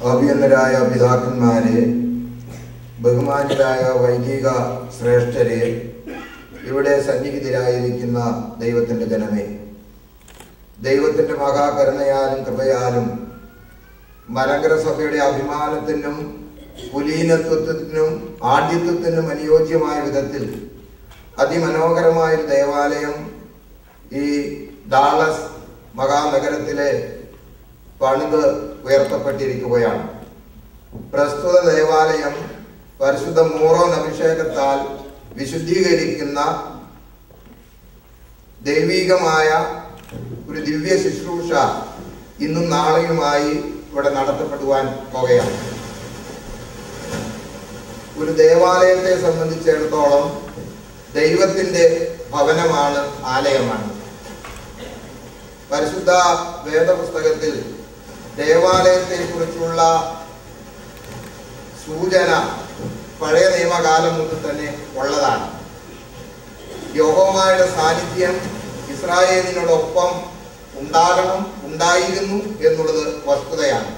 അഭിയന്നരായ പിതാക്കന്മാരെ, ബഹുമാന്യരായ വൈദിക ശ്രേഷ്ഠരെ, ഇവിടെ സന്നിഹിതരായിരിക്കുന്ന ദൈവത്തിൻ്റെ ജനമേ, ദൈവത്തിൻ്റെ മഹാകരുണയാലും കൃപയാലും മലങ്കര സഭയുടെ അഭിമാനത്തിനും കുലീനത്വത്തിനും ആഢ്യത്വത്തിനും അനുയോജ്യമായ വിധത്തിൽ അതിമനോഹരമായൊരു ദേവാലയം ഈ ഡാളസ് മഹാനഗരത്തിലെ പണിത് ഉയർത്തപ്പെട്ടിരിക്കുകയാണ്. പ്രസ്തുത ദേവാലയം പരിശുദ്ധ മോറോൻ അഭിഷേകത്താൽ വിശുദ്ധീകരിക്കുന്ന ദൈവികമായ ഒരു ദിവ്യ ശുശ്രൂഷ ഇന്നും നാളെയുമായി ഇവിടെ നടത്തപ്പെടുവാൻ പോകുകയാണ്. ഒരു ദേവാലയത്തെ സംബന്ധിച്ചിടത്തോളം ദൈവത്തിൻ്റെ ഭവനമാണ്, ആലയമാണ്. പരിശുദ്ധ വേദപുസ്തകത്തിൽ ദേവാലയത്തെ കുറിച്ചുള്ള സൂചന പഴയ നിയമകാലം മുതൽ തന്നെ ഉള്ളതാണ്. യഹോവയുടെ സാന്നിധ്യം ഇസ്രായേലിനോടൊപ്പം ഉണ്ടായിരുന്നു എന്നുള്ളത് വസ്തുതയാണ്.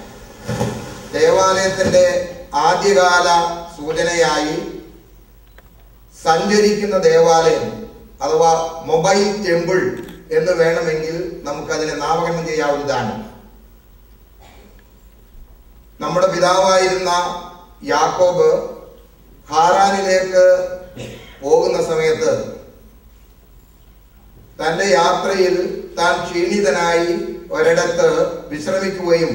ദേവാലയത്തിന്റെ ആദ്യകാല സൂചനയായി സഞ്ചരിക്കുന്ന ദേവാലയം അഥവാ മൊബൈൽ ടെമ്പിൾ എന്ന് വേണമെങ്കിൽ നമുക്കതിനെ നാമകരണം ചെയ്യാവുന്നതാണ്. നമ്മുടെ പിതാവായിരുന്ന യാക്കോബ് ഹാറാനിലേക്ക് പോകുന്ന സമയത്ത് തന്റെ യാത്രയിൽ താൻ ക്ഷീണിതനായി ഒരിടത്ത് വിശ്രമിക്കുകയും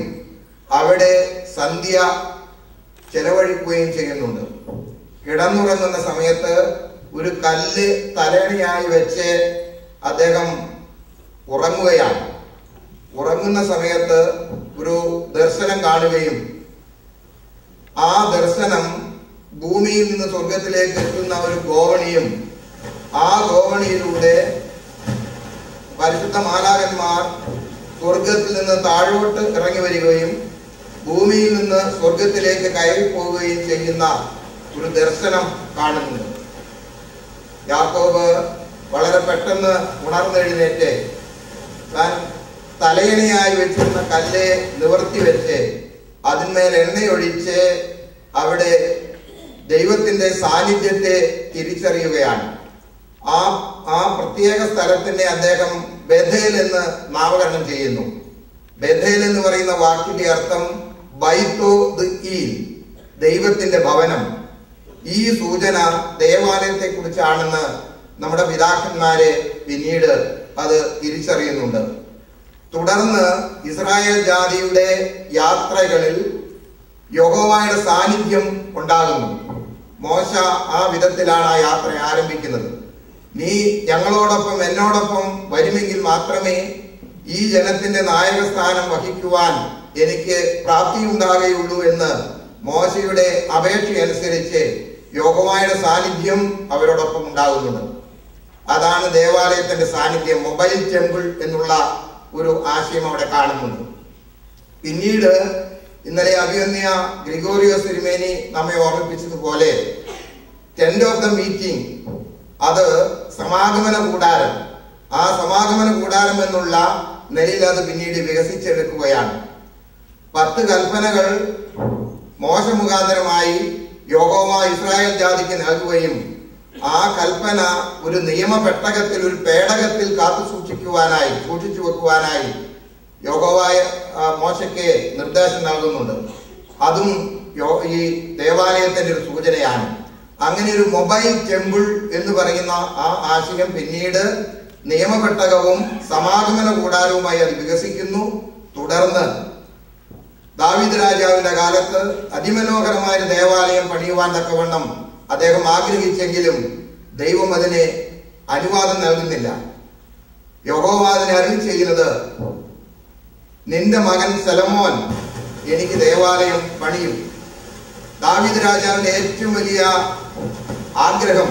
അവിടെ സന്ധ്യ ചെലവഴിക്കുകയും ചെയ്യുന്നുണ്ട്. കിടന്നുറങ്ങുന്ന സമയത്ത് ഒരു കല്ല് തലയണയായി വെച്ച് അദ്ദേഹം ഉറങ്ങുകയാണ്. ഉറങ്ങുന്ന സമയത്ത് ഒരു ദർശനം കാണുകയും ആ ദർശനം ഭൂമിയിൽ നിന്ന് സ്വർഗത്തിലേക്ക് എത്തുന്ന ഒരു ഗോവണിയും ആ ഗോവണിയിലൂടെ പരിശുദ്ധ മാലാഖന്മാർ സ്വർഗത്തിൽ നിന്ന് താഴോട്ട് ഇറങ്ങി വരികയും ഭൂമിയിൽ നിന്ന് സ്വർഗത്തിലേക്ക് കയറി പോവുകയും ചെയ്യുന്ന ഒരു ദർശനം കാണുന്നുണ്ട്. യാക്കോബ് വളരെ പെട്ടെന്ന് ഉണർന്നെഴുന്നേറ്റ് താൻ തലയണയായി വെച്ചിരുന്ന കല്ല് നിവർത്തി വെച്ച് അതിന്മേൽ എണ്ണയൊഴിച്ച് അവിടെ ദൈവത്തിന്റെ സാന്നിധ്യത്തെ തിരിച്ചറിയുകയാണ്. ആ പ്രത്യേക സ്ഥലത്തിനെ അദ്ദേഹം ബഥേൽ എന്ന് നാമകരണം ചെയ്യുന്നു. ബഥേൽ എന്ന് പറയുന്ന വാക്കിന്റെ അർത്ഥം ബൈത്തോ ദ് ഈൽ, ദൈവത്തിന്റെ ഭവനം. ഈ സൂചന ദേവാലയത്തെ കുറിച്ചാണെന്ന് നമ്മുടെ പിതാക്കന്മാരെ പിന്നീട് അത് തിരിച്ചറിയുന്നുണ്ട്. തുടർന്ന് ഇസ്രായേൽ ജാതിയുടെ യാത്രകളിൽ യഹോവയുടെ സാന്നിധ്യം ഉണ്ടാകുന്നു. മോശ ആ വിധത്തിലാണ് ആ യാത്ര ആരംഭിക്കുന്നത്. നീ ഞങ്ങളോടൊപ്പം എന്നോടൊപ്പം വരുമെങ്കിൽ മാത്രമേ ഈ ജനത്തിന്റെ നായകസ്ഥാനം വഹിക്കുവാൻ എനിക്ക് പ്രാപ്തിയുണ്ടാകുകയുള്ളൂ എന്ന് മോശയുടെ അപേക്ഷയനുസരിച്ച് യഹോവയുടെ സാന്നിധ്യം അവരോടൊപ്പം ഉണ്ടാകുന്നുണ്ട്. അതാണ് ദേവാലയത്തിന്റെ സാന്നിധ്യം. മൊബൈൽ ടെമ്പിൾ എന്നുള്ള ഒരു ആശയം അവിടെ കാണുന്നുണ്ട്. പിന്നീട് ഇന്നലെ അഭിവന്യ ഗ്രിഗോറിയോസ് തിരുമേനി നമ്മെ ഓർമ്മിപ്പിച്ചതുപോലെ ടെന്റ് ഓഫ് ദ മീറ്റിംഗ്, അത് സമാഗമന കൂടാരം. ആ സമാഗമന കൂടാരം എന്നുള്ള നിലയിൽ അത് പിന്നീട് വികസിച്ചെടുക്കുകയാണ്. 10 കൽപ്പനകൾ മോശ മുഖാന്തരമായി യഹോവ ഇസ്രായേൽ ജാതിക്ക് നൽകുകയും ആ കൽപ്പന ഒരു നിയമപെട്ടകത്തിൽ, ഒരു പേടകത്തിൽ സൂക്ഷിച്ചു വെക്കുവാനായി യഹോവ മോശയ്ക്ക് നിർദ്ദേശം നൽകുന്നുണ്ട്. അതും ഈ ദേവാലയത്തിന്റെ ഒരു സൂചനയാണ്. അങ്ങനെ ഒരു മൊബൈൽ ടെമ്പിൾ എന്ന് പറയുന്ന ആ ആശയം പിന്നീട് നിയമപെട്ടകവും സമാഗമന കൂടാരവുമായി അത് വികസിക്കുന്നു. തുടർന്ന് ദാവീദ് രാജാവിന്റെ കാലത്ത് അതിമനോഹരമായ ദേവാലയം പണിയുവാൻ തക്കവണ്ണം അദ്ദേഹം ആഗ്രഹിച്ചെങ്കിലും ദൈവം അതിന് അനുവാദം നൽകുന്നില്ല. യഹോവ അതിനെ അരുളി ചെയ്യുന്നത്, നിന്റെ മകൻ സലോമോൻ എനിക്ക് ദേവാലയം പണിയും. ദാവീദ് രാജാവിന്റെ ഏറ്റവും വലിയ ആഗ്രഹം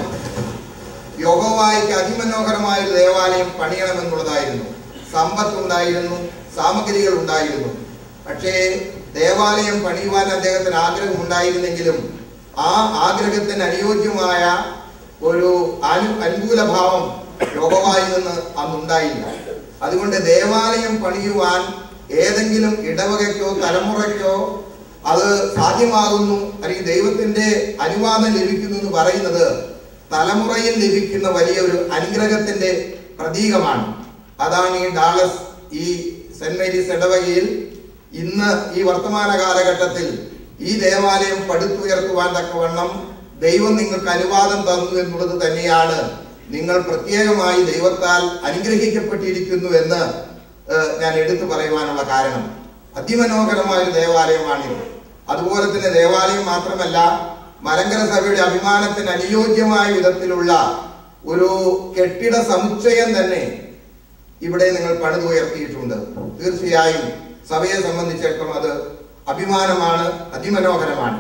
യഹോവയ്ക്ക് അതിമനോഹരമായ ഒരു ദേവാലയം പണിയണമെന്നുള്ളതായിരുന്നു. സമ്പത്തുണ്ടായിരുന്നു, സാമഗ്രികൾ ഉണ്ടായിരുന്നു. പക്ഷേ ദേവാലയം പണിയുവാൻ അദ്ദേഹത്തിന് ആഗ്രഹം ഉണ്ടായിരുന്നെങ്കിലും ആ ആഗ്രഹത്തിന് അനുയോജ്യമായ ഒരു അനുകൂല ഭാവം യഹോവയിൽ നിന്ന് അന്നുണ്ടായില്ല. അതുകൊണ്ട് ദേവാലയം പണിയുവാൻ ഏതെങ്കിലും ഇടവകയ്ക്കോ തലമുറയ്ക്കോ അത് സാധ്യമാകുന്നു അല്ലെങ്കിൽ ദൈവത്തിന്റെ അനുവാദം ലഭിക്കുന്നു എന്ന് പറയുന്നത് തലമുറയിൽ ലഭിക്കുന്ന വലിയൊരു അനുഗ്രഹത്തിന്റെ പ്രതീകമാണ്. അതാണ് ഈ ഡാളസ്, ഈ സെന്റ് മേരീസ് ഇടവകയിൽ ഇന്ന് ഈ വർത്തമാന കാലഘട്ടത്തിൽ ഈ ദേവാലയം പടുത്തുയർത്തുവാൻ തക്കവണ്ണം ദൈവം നിങ്ങൾക്ക് അനുവാദം തന്നു എന്നുള്ളത് തന്നെയാണ്. നിങ്ങൾ പ്രത്യേകമായി ദൈവത്താൽ അനുഗ്രഹിക്കപ്പെട്ടിരിക്കുന്നു എന്ന് ഞാൻ എടുത്തു പറയുവാനുള്ള കാരണം. അതിമനോഹരമായ ഒരു ദേവാലയമാണിത്. അതുപോലെ തന്നെ ദേവാലയം മാത്രമല്ല, മലങ്കര സഭയുടെ അഭിമാനത്തിന് അനുയോജ്യമായ വിധത്തിലുള്ള ഒരു കെട്ടിട സമുച്ചയം തന്നെ ഇവിടെ നിങ്ങൾ പണിതുയർത്തിയിട്ടുണ്ട്. തീർച്ചയായും സഭയെ സംബന്ധിച്ചിടത്തോളം അത് അഭിമാനമാണ്, അതിമനോഹരമാണ്.